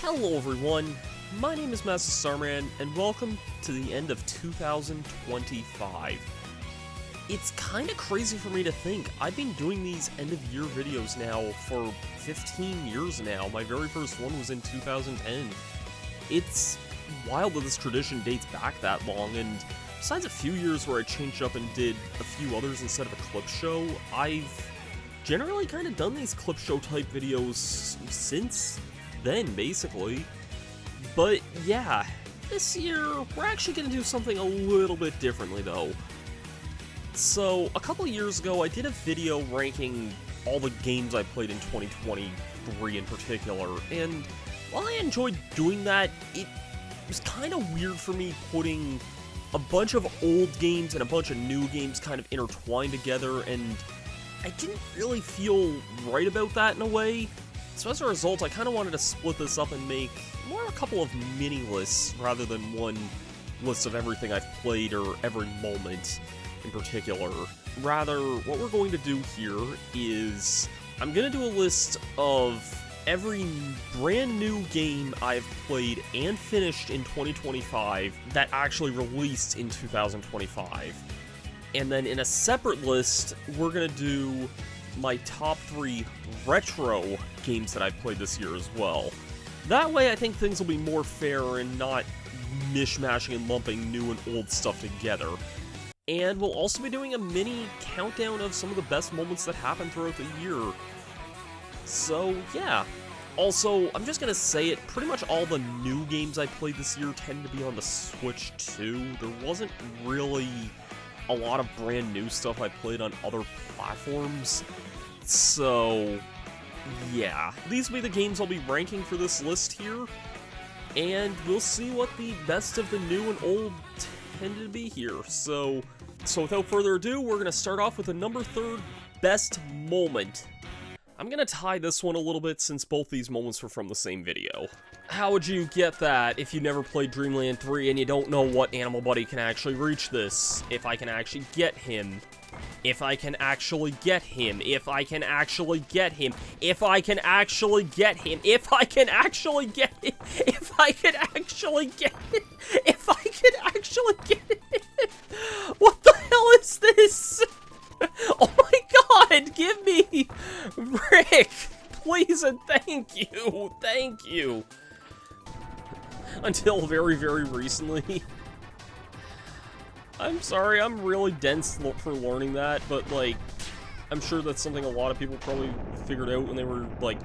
Hello everyone, my name is Masterstarman, and welcome to the end of 2025. It's kinda crazy for me to think, I've been doing these end-of-year videos now for 15 years now. My very first one was in 2010. It's wild that this tradition dates back that long, and besides a few years where I changed up and did a few others instead of a clip show, I've generally kind of done these clip show type videos since then, basically. But yeah, this year we're actually going to do something a little bit differently though. So a couple years ago I did a video ranking all the games I played in 2023 in particular, and while I enjoyed doing that, it was kind of weird for me putting a bunch of old games and a bunch of new games kind of intertwined together, and I didn't really feel right about that in a way. So as a result, I kind of wanted to split this up and make more a couple of mini lists rather than one list of everything I've played or every moment in particular. Rather, what we're going to do here is I'm going to do a list of every brand new game I've played and finished in 2025 that actually released in 2025. And then in a separate list, we're going to do my top 3 retro games that I've played this year as well. That way I think things will be more fair and not mishmashing and lumping new and old stuff together. And we'll also be doing a mini countdown of some of the best moments that happened throughout the year. So yeah. Also, I'm just gonna say it, pretty much all the new games I played this year tend to be on the Switch too. There wasn't really a lot of brand new stuff I played on other platforms. So yeah, these will be the games I'll be ranking for this list here, and we'll see what the best of the new and old tend to be here. So without further ado, we're gonna start off with the number 3 best moment. I'm gonna tie this one a little bit since both these moments were from the same video. How would you get that if you never played Dreamland 3 and you don't know what Animal Buddy can actually reach this? If I can actually get him. If I can actually get him. If I can actually get him. If I can actually get him. If I can actually get him. If I can actually get him. If I can actually get him. What the hell is this? Oh my god, give me Rick, please and thank you, thank you. Until very, very recently. I'm sorry, I'm really dense for learning that, but like, I'm sure that's something a lot of people probably figured out when they were like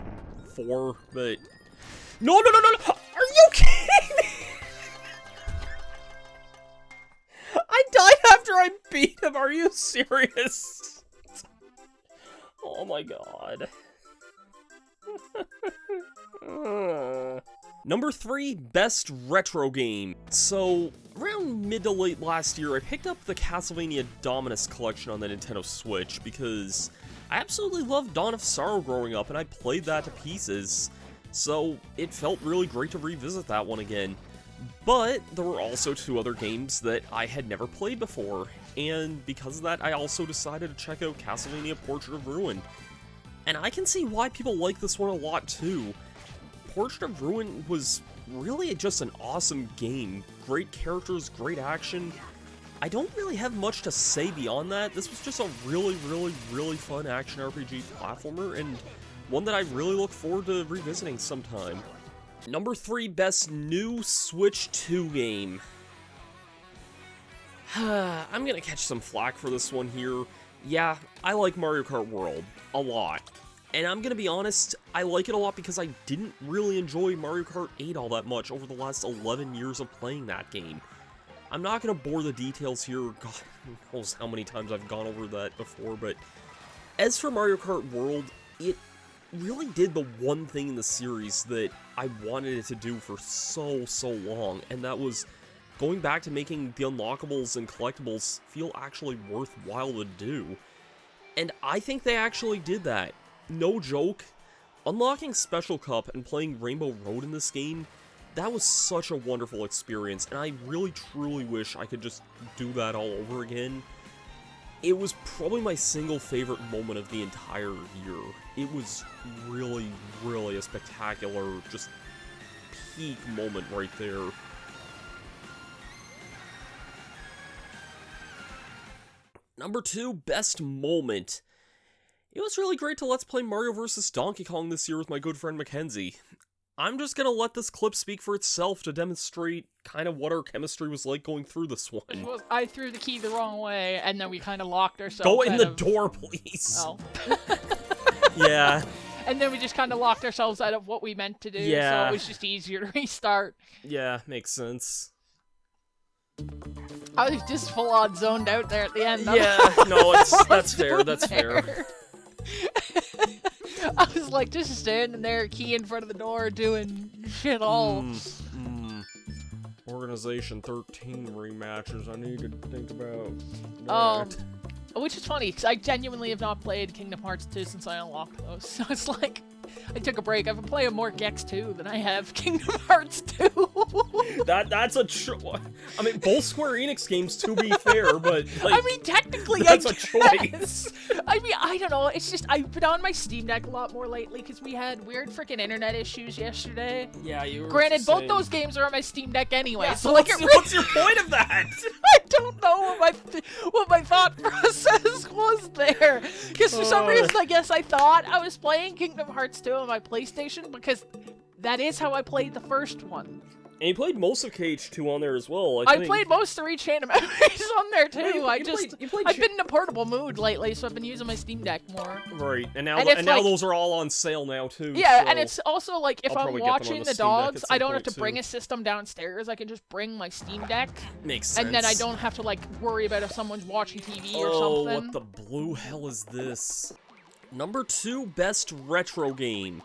4, but... No, no, no, no, no! Are you kidding me? I died after I beat him, are you serious? Oh my god. Number 3, best retro game. So, around mid to late last year, I picked up the Castlevania Dominus collection on the Nintendo Switch because I absolutely loved Dawn of Sorrow growing up, and I played that to pieces. So, it felt really great to revisit that one again. But there were also 2 other games that I had never played before, and because of that, I also decided to check out Castlevania Portrait of Ruin. And I can see why people like this one a lot too. Portrait of Ruin was really just an awesome game. Great characters, great action. I don't really have much to say beyond that. This was just a really, really, really fun action RPG platformer, and one that I really look forward to revisiting sometime. Number 3, best new Switch 2 game. I'm gonna catch some flack for this one here. Yeah, I like Mario Kart World a lot. And I'm gonna be honest, I like it a lot because I didn't really enjoy Mario Kart 8 all that much over the last 11 years of playing that game. I'm not gonna bore the details here, god knows how many times I've gone over that before, but as for Mario Kart World, it really did the one thing in the series that I wanted it to do for so long, and that was going back to making the unlockables and collectibles feel actually worthwhile to do. And I think they actually did that. No joke. Unlocking Special Cup and playing Rainbow Road in this game, that was such a wonderful experience, and I really truly wish I could just do that all over again. It was probably my single favorite moment of the entire year. It was really, really a spectacular, just peak moment right there. Number 2, best moment. It was really great to Let's Play Mario vs. Donkey Kong this year with my good friend Mackenzie. I'm just gonna let this clip speak for itself to demonstrate kind of what our chemistry was like going through this one. Well, I threw the key the wrong way, and then we kind of locked ourselves. Go in the door, please. Oh. Yeah. And then we just kind of locked ourselves out of what we meant to do, Yeah. so it was just easier to restart. Yeah, makes sense. I was just full-on zoned out there at the end. Yeah, no, that's fair, that's fair. I was like just standing there, key in front of the door, doing shit all. Organization 13 rematches. I need to think about that. Which is funny, because I genuinely have not played Kingdom Hearts 2 since I unlocked those. So it's like, I took a break. I've been playing more Gex 2 than I have Kingdom Hearts 2. That's a I mean, both Square Enix games, to be fair, but like, I mean, technically, that's a choice. I mean, I don't know. It's just I've been on my Steam Deck a lot more lately because we had weird freaking internet issues yesterday. Yeah, you were Granted, both saying... those games are on my Steam Deck anyway. Yeah, so like, what's your point of that? I don't know what my thought process was there. Because for some reason, I guess I thought I was playing Kingdom Hearts 2 on my PlayStation because that is how I played the first one. And you played most of KH2 on there as well. I played most of Three Chain of Memories on there too. I've been in a portable mood lately, so I've been using my Steam Deck more. Right, and now those are all on sale now too. Yeah, so and it's also like if I'm watching the dogs, I don't have to bring too. a system downstairs. I can just bring my Steam Deck. Makes sense. And then I don't have to like worry about if someone's watching TV or Oh, something. what the blue hell is this? Number 2 best retro game.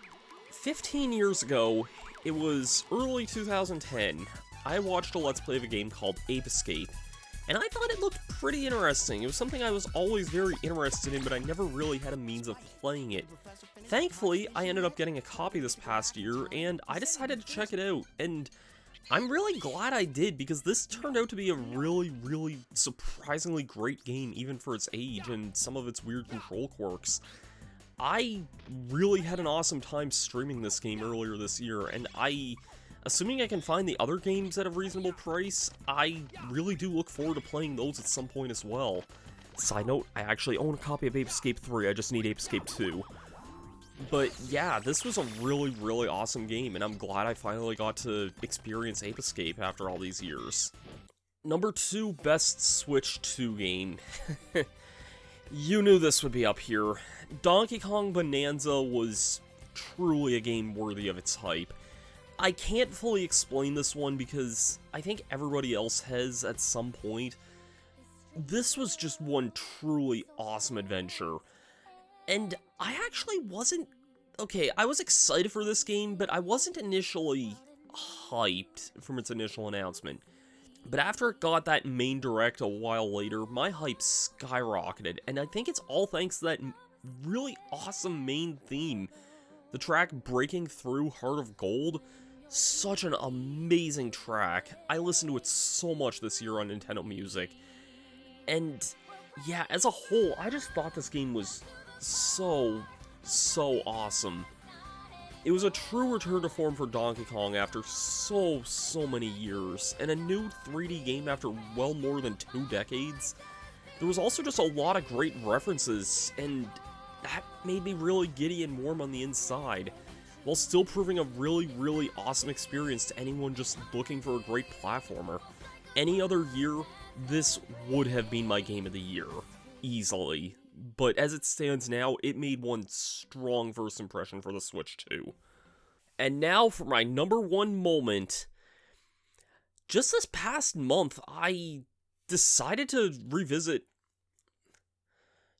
15 years ago, it was early 2010. I watched a Let's Play of a game called Ape Escape, and I thought it looked pretty interesting. It was something I was always very interested in, but I never really had a means of playing it. Thankfully, I ended up getting a copy this past year, and I decided to check it out, and I'm really glad I did, because this turned out to be a really, really surprisingly great game, even for its age and some of its weird control quirks. I really had an awesome time streaming this game earlier this year, and assuming I can find the other games at a reasonable price, I really do look forward to playing those at some point as well. Side note, I actually own a copy of Ape Escape 3, I just need Ape Escape 2. But yeah, this was a really, really awesome game, and I'm glad I finally got to experience Ape Escape after all these years. Number 2 best Switch 2 game. You knew this would be up here. Donkey Kong Bonanza was truly a game worthy of its hype. I can't fully explain this one because I think everybody else has at some point. This was just one truly awesome adventure. And I actually wasn't... Okay, I was excited for this game, but I wasn't initially hyped from its initial announcement. But after it got that main direct a while later, my hype skyrocketed, and I think it's all thanks to that really awesome main theme. The track Breaking Through Heart of Gold, such an amazing track. I listened to it so much this year on Nintendo Music. And yeah, as a whole, I just thought this game was so awesome. It was a true return to form for Donkey Kong after so many years, and a new 3D game after well more than 2 decades. There was also just a lot of great references, and that made me really giddy and warm on the inside, while still proving a really awesome experience to anyone just looking for a great platformer. Any other year, this would have been my game of the year, easily. But as it stands now, it made one strong first impression for the Switch 2. And now for my number 1 moment. Just this past month, I decided to revisit...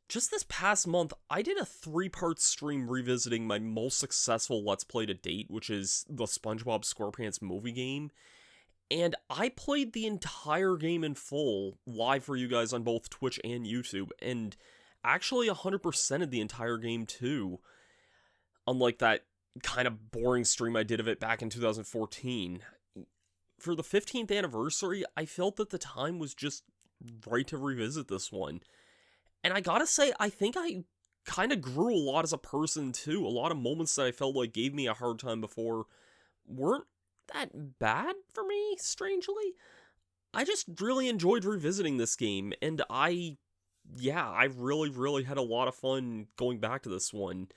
Just this past month, I did a 3-part stream revisiting my most successful Let's Play to date, which is the SpongeBob SquarePants movie game. And I played the entire game in full, live for you guys on both Twitch and YouTube, and actually 100% of the entire game too. Unlike that kind of boring stream I did of it back in 2014. For the 15th anniversary, I felt that the time was just right to revisit this one. And I gotta say, I think I kind of grew a lot as a person too. A lot of moments that I felt like gave me a hard time before weren't that bad for me, strangely. I just really enjoyed revisiting this game, and I really had a lot of fun going back to this one.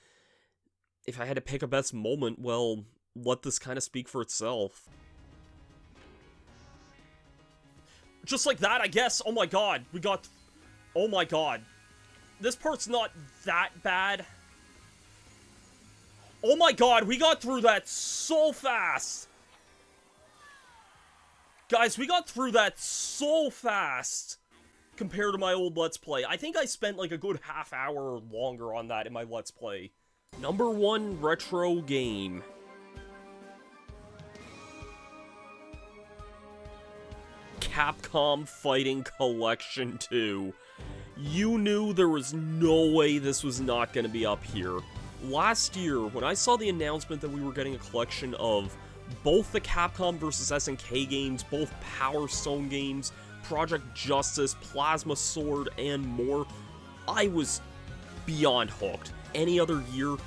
If I had to pick a best moment, well, let this kind of speak for itself. Just like that, I guess. Oh my god, oh my god. This part's not that bad. Oh my god, we got through that so fast! Guys, we got through that so fast compared to my old Let's Play. I think I spent like a good half hour or longer on that in my Let's Play. Number 1 retro game. Capcom Fighting Collection 2. You knew there was no way this was not going to be up here. Last year, when I saw the announcement that we were getting a collection of both the Capcom vs. SNK games, both Power Stone games, Project Justice, Plasma Sword, and more, I was beyond hooked. Any other year,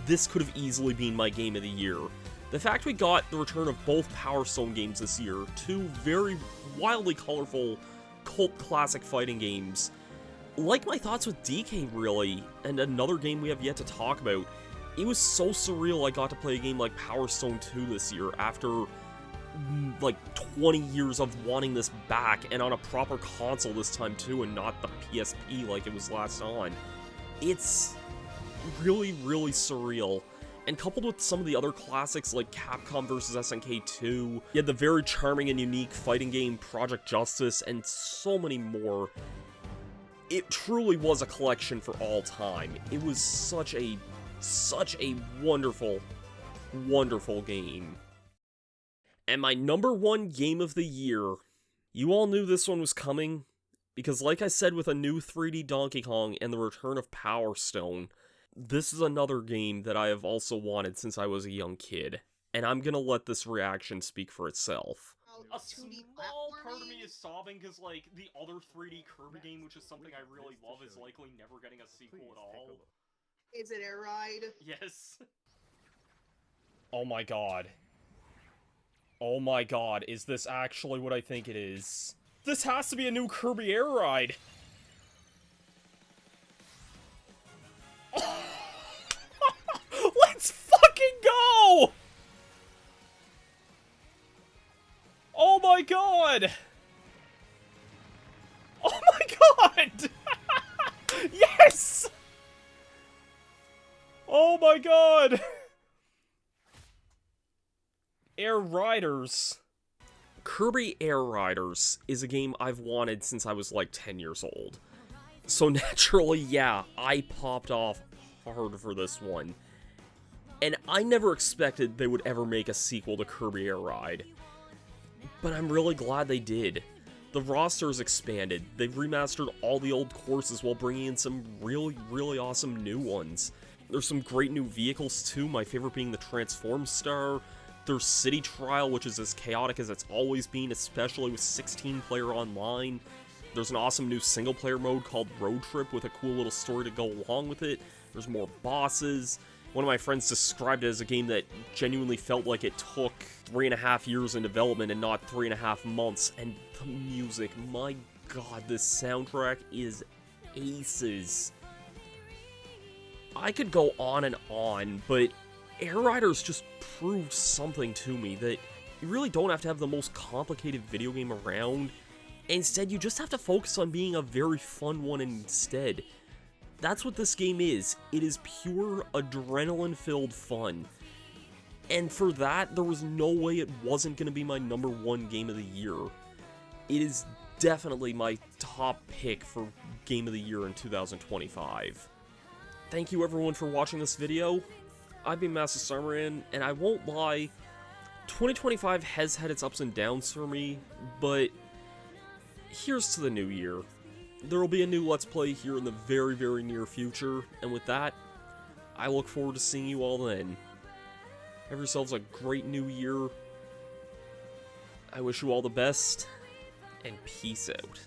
this could have easily been my game of the year. The fact we got the return of both Power Stone games this year, two very wildly colorful cult classic fighting games, like my thoughts with DK really, and another game we have yet to talk about, it was so surreal I got to play a game like Power Stone 2 this year after like 20 years of wanting this back, and on a proper console this time too, and not the PSP like it was last on. It's really surreal. And coupled with some of the other classics like Capcom vs. SNK 2, you had the very charming and unique fighting game Project Justice, and so many more. It truly was a collection for all time. It was such a wonderful game. And my number 1 game of the year, you all knew this one was coming, because like I said with a new 3D Donkey Kong and the return of Power Stone, this is another game that I have also wanted since I was a young kid, and I'm gonna let this reaction speak for itself. A small part of me is sobbing because, like, the other 3D Kirby game, which is something I really love, is likely never getting a sequel at all. Is it Air Ride? Yes. Oh my god. Oh my god, is this actually what I think it is? This has to be a new Kirby Air Ride! Let's fucking go! Oh my god! Oh my god! Yes! Oh my god! Air Riders. Kirby Air Riders is a game I've wanted since I was like 10 years old. So naturally, yeah, I popped off hard for this one. And I never expected they would ever make a sequel to Kirby Air Ride. But I'm really glad they did. The roster's expanded, they've remastered all the old courses while bringing in some really awesome new ones. There's some great new vehicles too, my favorite being the Transform Star. There's City Trial, which is as chaotic as it's always been, especially with 16-player online. There's an awesome new single-player mode called Road Trip with a cool little story to go along with it. There's more bosses. One of my friends described it as a game that genuinely felt like it took 3.5 years in development and not 3.5 months. And the music, my god, this soundtrack is aces. I could go on and on, but Air Riders just proved something to me, that you really don't have to have the most complicated video game around. Instead, you just have to focus on being a very fun one instead. That's what this game is. It is pure adrenaline-filled fun. And for that, there was no way it wasn't going to be my number 1 game of the year. It is definitely my top pick for game of the year in 2025. Thank you everyone for watching this video. I've been Masterstarman, and I won't lie, 2025 has had its ups and downs for me, but here's to the new year. There will be a new Let's Play here in the very near future, and with that, I look forward to seeing you all then. Have yourselves a great new year. I wish you all the best, and peace out.